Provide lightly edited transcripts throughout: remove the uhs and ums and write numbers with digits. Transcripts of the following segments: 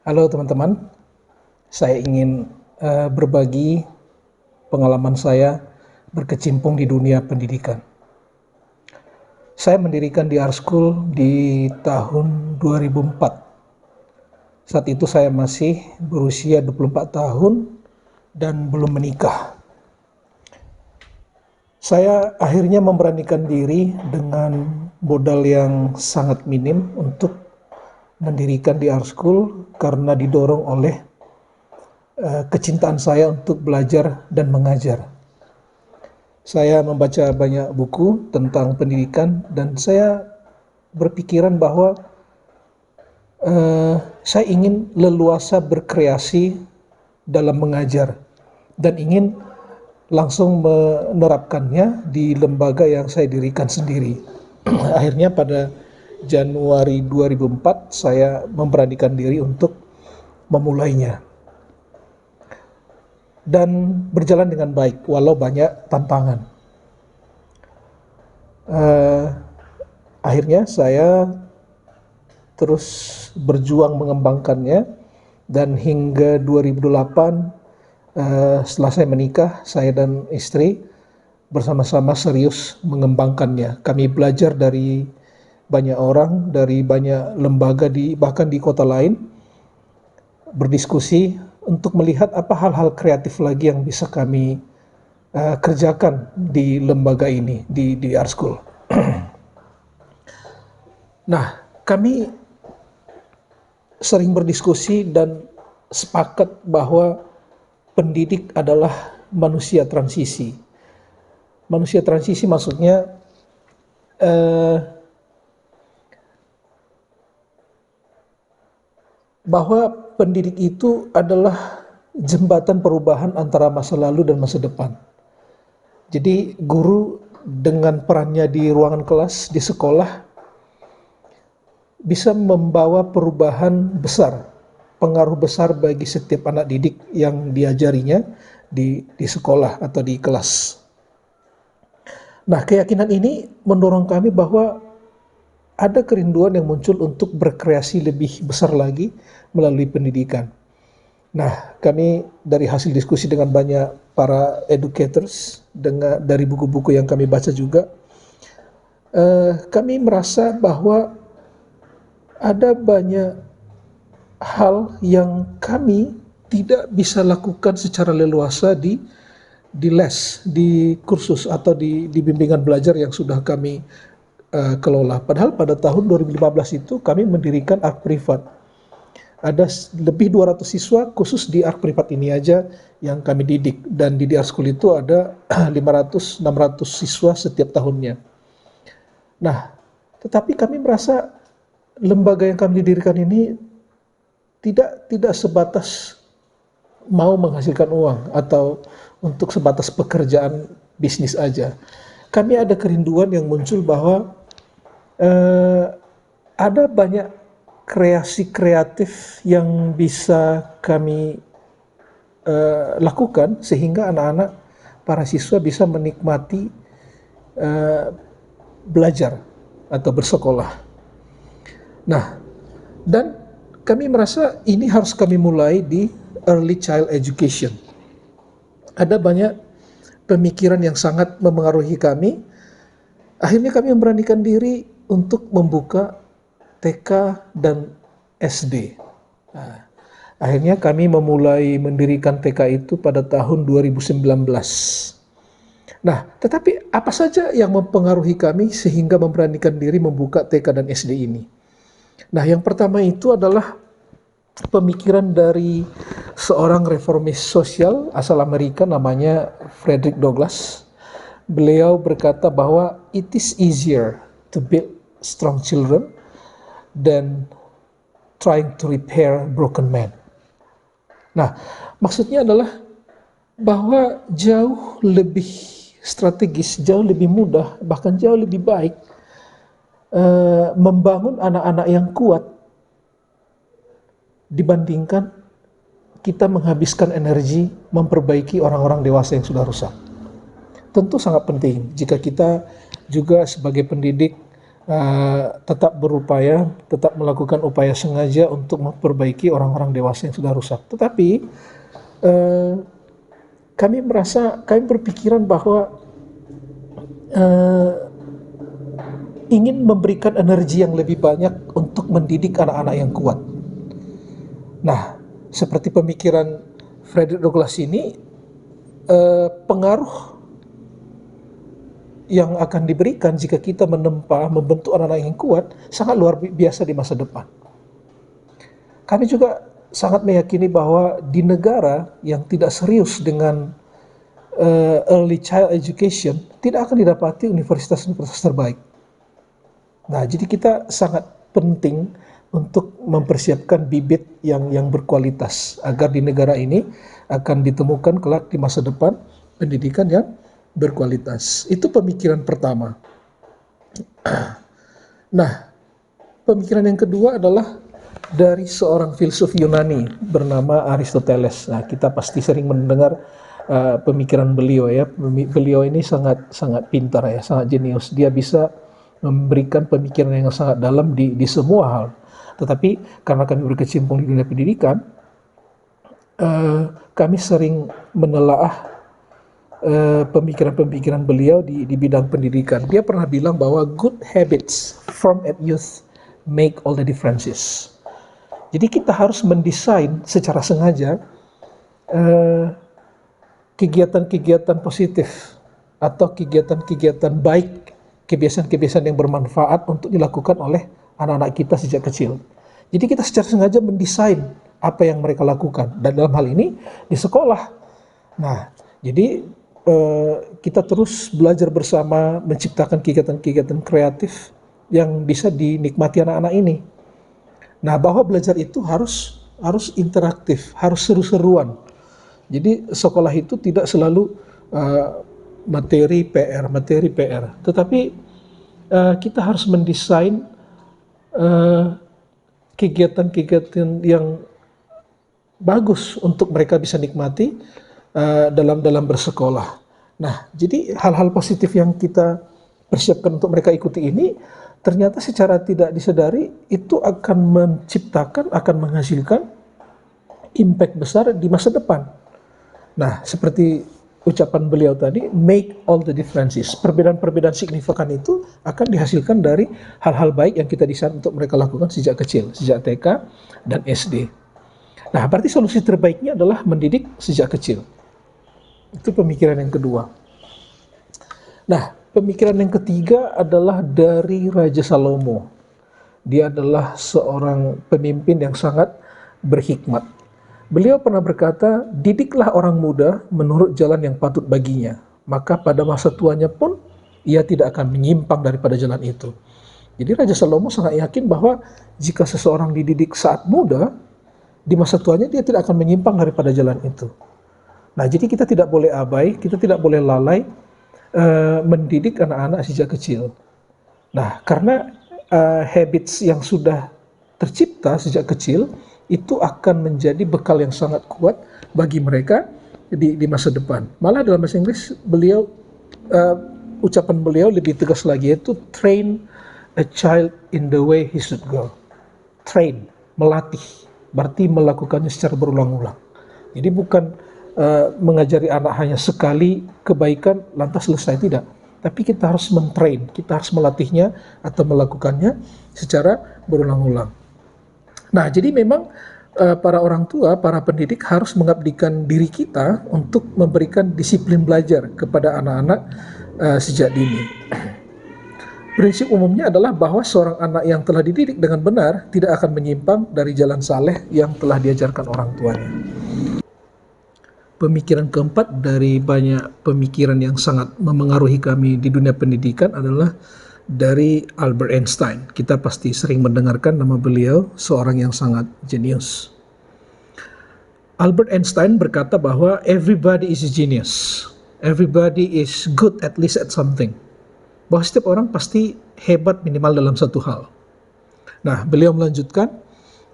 Halo teman-teman, saya ingin berbagi pengalaman saya berkecimpung di dunia pendidikan. Saya mendirikan di Art School di tahun 2004. Saat itu saya masih berusia 24 tahun dan belum menikah. Saya akhirnya memberanikan diri dengan modal yang sangat minim untuk mendirikan di Art School karena didorong oleh kecintaan saya untuk belajar dan mengajar. Saya membaca banyak buku tentang pendidikan dan saya berpikiran bahwa saya ingin leluasa berkreasi dalam mengajar dan ingin langsung menerapkannya di lembaga yang saya dirikan sendiri. Akhirnya pada Januari 2004 saya memberanikan diri untuk memulainya. Dan berjalan dengan baik walau banyak tantangan. Akhirnya saya terus berjuang mengembangkannya dan hingga 2008 setelah saya menikah, saya dan istri bersama-sama serius mengembangkannya. Kami belajar dari banyak orang, dari banyak lembaga bahkan di kota lain, berdiskusi untuk melihat apa hal-hal kreatif lagi yang bisa kami kerjakan di lembaga ini, di Art School. Nah, kami sering berdiskusi dan sepakat bahwa pendidik adalah manusia transisi. Manusia transisi maksudnya bahwa pendidik itu adalah jembatan perubahan antara masa lalu dan masa depan. Jadi guru dengan perannya di ruangan kelas, di sekolah, bisa membawa perubahan besar, pengaruh besar bagi setiap anak didik yang diajarinya di sekolah atau di kelas. Nah, keyakinan ini mendorong kami bahwa ada kerinduan yang muncul untuk berkreasi lebih besar lagi melalui pendidikan. Nah, kami dari hasil diskusi dengan banyak para educators, dari buku-buku yang kami baca juga, kami merasa bahwa ada banyak hal yang kami tidak bisa lakukan secara leluasa di les, di kursus atau di bimbingan belajar yang sudah kami kelola. Padahal pada tahun 2015 itu kami mendirikan ARK privat. Ada lebih 200 siswa khusus di ARK privat ini aja yang kami didik, dan di Art School itu ada 500-600 siswa setiap tahunnya. Nah, tetapi kami merasa lembaga yang kami dirikan ini tidak sebatas mau menghasilkan uang atau untuk sebatas pekerjaan bisnis aja. Kami ada kerinduan yang muncul bahwa ada banyak kreasi kreatif yang bisa kami lakukan sehingga anak-anak, para siswa bisa menikmati belajar atau bersekolah. Nah, dan kami merasa ini harus kami mulai di early child education. Ada banyak pemikiran yang sangat memengaruhi kami. Akhirnya kami memberanikan diri untuk membuka TK dan SD. Nah, akhirnya kami memulai mendirikan TK itu pada tahun 2019. Nah, tetapi apa saja yang mempengaruhi kami sehingga memberanikan diri membuka TK dan SD ini? Nah, yang pertama itu adalah pemikiran dari seorang reformis sosial asal Amerika namanya Frederick Douglass. Beliau berkata bahwa it is easier to build strong children than trying to repair broken men. Nah, maksudnya adalah bahwa jauh lebih strategis, jauh lebih mudah, bahkan jauh lebih baik membangun anak-anak yang kuat dibandingkan kita menghabiskan energi memperbaiki orang-orang dewasa yang sudah rusak. Tentu sangat penting jika kita juga sebagai pendidik tetap berupaya, tetap melakukan upaya sengaja untuk memperbaiki orang-orang dewasa yang sudah rusak. Tetapi kami berpikiran bahwa ingin memberikan energi yang lebih banyak untuk mendidik anak-anak yang kuat. Nah, seperti pemikiran Frederick Douglass ini, pengaruh yang akan diberikan jika kita membentuk anak-anak yang kuat sangat luar biasa di masa depan. Kami juga sangat meyakini bahwa di negara yang tidak serius dengan early child education tidak akan didapati universitas-universitas terbaik. Nah, jadi kita sangat penting untuk mempersiapkan bibit yang berkualitas agar di negara ini akan ditemukan kelak di masa depan pendidikan yang berkualitas. Itu pemikiran pertama. Nah, pemikiran yang kedua adalah dari seorang filsuf Yunani bernama Aristoteles. Nah, kita pasti sering mendengar pemikiran beliau ya. Beliau ini sangat pintar ya, sangat jenius. Dia bisa memberikan pemikiran yang sangat dalam di semua hal. Tetapi karena kami berkecimpung di dunia pendidikan, kami sering menelaah pemikiran-pemikiran beliau di bidang pendidikan. Dia pernah bilang bahwa good habits formed at youth make all the differences. Jadi kita harus mendesain secara sengaja kegiatan-kegiatan positif atau kegiatan-kegiatan baik, kebiasaan-kebiasaan yang bermanfaat untuk dilakukan oleh anak-anak kita sejak kecil. Jadi kita secara sengaja mendesain apa yang mereka lakukan, dan dalam hal ini di sekolah. Nah, jadi kita terus belajar bersama, menciptakan kegiatan-kegiatan kreatif yang bisa dinikmati anak-anak ini. Nah, bahwa belajar itu harus interaktif, harus seru-seruan. Jadi sekolah itu tidak selalu materi PR, tetapi kita harus mendesain kegiatan-kegiatan yang bagus untuk mereka bisa nikmati dalam bersekolah. Nah, jadi hal-hal positif yang kita persiapkan untuk mereka ikuti ini ternyata secara tidak disadari itu akan menciptakan, akan menghasilkan impact besar di masa depan. Nah, seperti ucapan beliau tadi, make all the differences. Perbedaan-perbedaan signifikan itu akan dihasilkan dari hal-hal baik yang kita desain untuk mereka lakukan sejak kecil, sejak TK dan SD. Nah, berarti solusi terbaiknya adalah mendidik sejak kecil. Itu pemikiran yang kedua. Nah, pemikiran yang ketiga adalah dari Raja Salomo. Dia adalah seorang pemimpin yang sangat berhikmat. Beliau pernah berkata, didiklah orang muda menurut jalan yang patut baginya, maka pada masa tuanya pun ia tidak akan menyimpang daripada jalan itu. Jadi Raja Salomo sangat yakin bahwa jika seseorang dididik saat muda, di masa tuanya dia tidak akan menyimpang daripada jalan itu. Nah, jadi kita tidak boleh abai, kita tidak boleh lalai mendidik anak-anak sejak kecil. Nah, karena habits yang sudah tercipta sejak kecil itu akan menjadi bekal yang sangat kuat bagi mereka di masa depan. Malah dalam bahasa Inggris ucapan beliau lebih tegas lagi, yaitu train a child in the way he should go. Train, melatih, berarti melakukannya secara berulang-ulang. Jadi bukan mengajari anak hanya sekali kebaikan lantas selesai, tidak. Tapi kita harus mentrain, kita harus melatihnya atau melakukannya secara berulang-ulang. Nah, jadi memang para orang tua, para pendidik harus mengabdikan diri kita untuk memberikan disiplin belajar kepada anak-anak sejak dini. Prinsip umumnya adalah bahwa seorang anak yang telah dididik dengan benar tidak akan menyimpang dari jalan saleh yang telah diajarkan orang tuanya. Pemikiran keempat dari banyak pemikiran yang sangat memengaruhi kami di dunia pendidikan adalah dari Albert Einstein. Kita pasti sering mendengarkan nama beliau, seorang yang sangat jenius. Albert Einstein berkata bahwa everybody is a genius. Everybody is good at least at something. Bahwa setiap orang pasti hebat minimal dalam satu hal. Nah, beliau melanjutkan,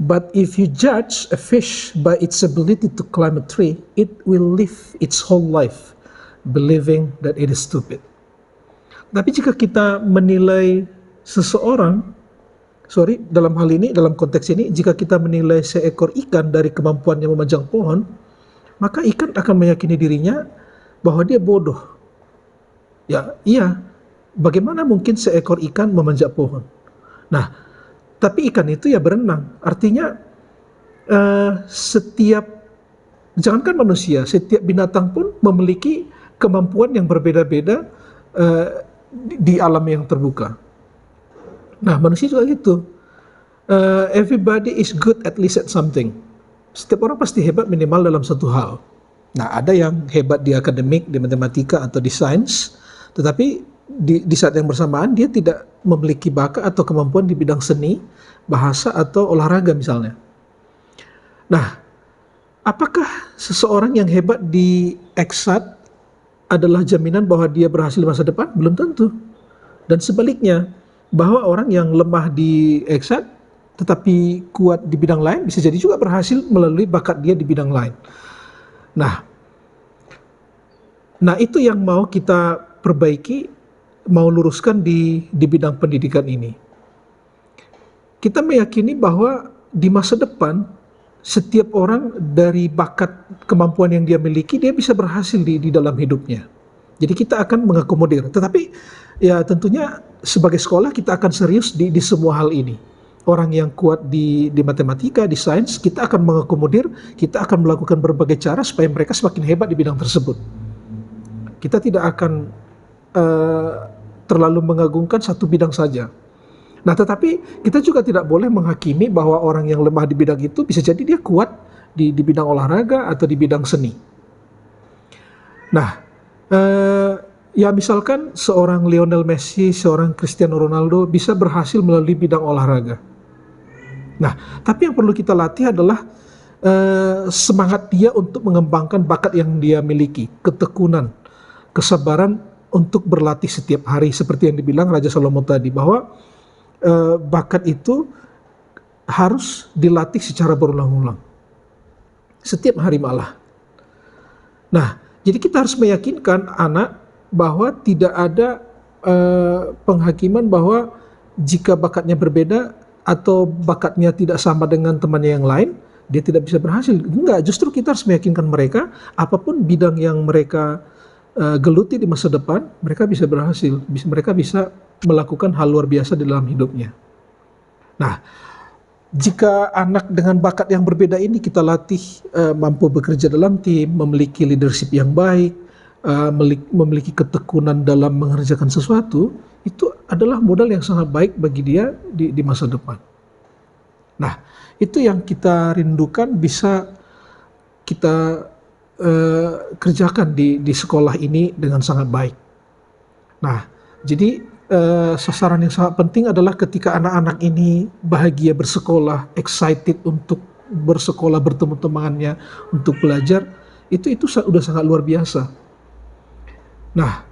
but if you judge a fish by its ability to climb a tree, it will live its whole life believing that it is stupid. Tapi jika kita menilai seseorang, dalam hal ini, dalam konteks ini, jika kita menilai seekor ikan dari kemampuannya memanjang pohon, maka ikan akan meyakini dirinya bahwa dia bodoh. Ya, iya. Bagaimana mungkin seekor ikan memanjat pohon? Nah, tapi ikan itu ya berenang. Artinya jangankan manusia, setiap binatang pun memiliki kemampuan yang berbeda-beda di alam yang terbuka. Nah, manusia juga gitu. Everybody is good at least at something. Setiap orang pasti hebat minimal dalam satu hal. Nah, ada yang hebat di akademik, di matematika atau di sains, tetapi di saat yang bersamaan dia tidak memiliki bakat atau kemampuan di bidang seni, bahasa atau olahraga misalnya. Nah, apakah seseorang yang hebat di eksat adalah jaminan bahwa dia berhasil di masa depan? Belum tentu. Dan sebaliknya, bahwa orang yang lemah di eksat tetapi kuat di bidang lain bisa jadi juga berhasil melalui bakat dia di bidang lain. Nah itu yang mau kita perbaiki, mau luruskan di bidang pendidikan ini. Kita meyakini bahwa di masa depan setiap orang dari bakat kemampuan yang dia miliki, dia bisa berhasil di dalam hidupnya. Jadi kita akan mengakomodir. Tetapi ya tentunya sebagai sekolah kita akan serius di semua hal ini. Orang yang kuat di matematika, di sains, kita akan mengakomodir, kita akan melakukan berbagai cara supaya mereka semakin hebat di bidang tersebut. Kita tidak akan terlalu mengagungkan satu bidang saja. Nah, tetapi kita juga tidak boleh menghakimi bahwa orang yang lemah di bidang itu bisa jadi dia kuat di bidang olahraga atau di bidang seni. Nah, ya misalkan seorang Lionel Messi, seorang Cristiano Ronaldo bisa berhasil melalui bidang olahraga. Nah, tapi yang perlu kita latih adalah semangat dia untuk mengembangkan bakat yang dia miliki, ketekunan, kesabaran untuk berlatih setiap hari, seperti yang dibilang Raja Salomo tadi, bahwa bakat itu harus dilatih secara berulang-ulang, setiap hari malah. Nah, jadi kita harus meyakinkan anak bahwa tidak ada penghakiman bahwa jika bakatnya berbeda atau bakatnya tidak sama dengan temannya yang lain, dia tidak bisa berhasil. Enggak, justru kita harus meyakinkan mereka apapun bidang yang mereka geluti di masa depan, mereka bisa berhasil, mereka bisa melakukan hal luar biasa di dalam hidupnya. Nah, jika anak dengan bakat yang berbeda ini kita latih mampu bekerja dalam tim, memiliki leadership yang baik, memiliki ketekunan dalam mengerjakan sesuatu, itu adalah modal yang sangat baik bagi dia di masa depan. Nah, itu yang kita rindukan bisa kita kerjakan di sekolah ini dengan sangat baik. Nah, jadi sasaran yang sangat penting adalah ketika anak-anak ini bahagia bersekolah, excited untuk bersekolah, bertemu temannya, untuk belajar, itu sudah sangat luar biasa. Nah,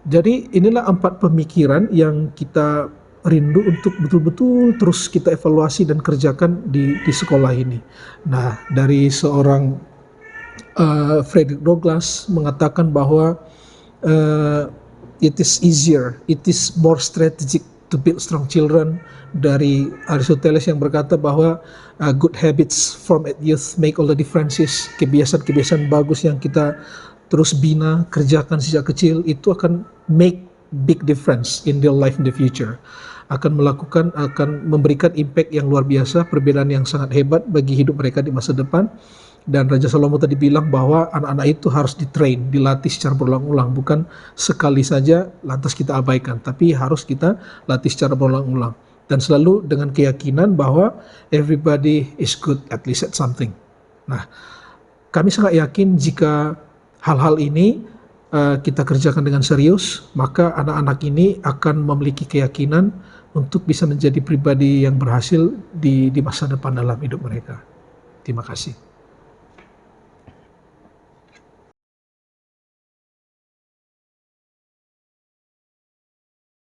jadi inilah 4 pemikiran yang kita rindu untuk betul-betul terus kita evaluasi dan kerjakan di sekolah ini. Nah, dari seorang Frederick Douglass mengatakan bahwa it is easier, it is more strategic to build strong children. Dari Aristoteles yang berkata bahwa good habits formed at youth make all the differences. Kebiasaan-kebiasaan bagus yang kita terus bina, kerjakan sejak kecil, itu akan make big difference in their life in the future. Akan memberikan impact yang luar biasa, perbedaan yang sangat hebat bagi hidup mereka di masa depan. Dan Raja Salomo tadi bilang bahwa anak-anak itu harus ditrain, dilatih secara berulang-ulang, bukan sekali saja lantas kita abaikan, tapi harus kita latih secara berulang-ulang. Dan selalu dengan keyakinan bahwa everybody is good at least at something. Nah, kami sangat yakin jika hal-hal ini kita kerjakan dengan serius, maka anak-anak ini akan memiliki keyakinan untuk bisa menjadi pribadi yang berhasil di masa depan dalam hidup mereka. Terima kasih.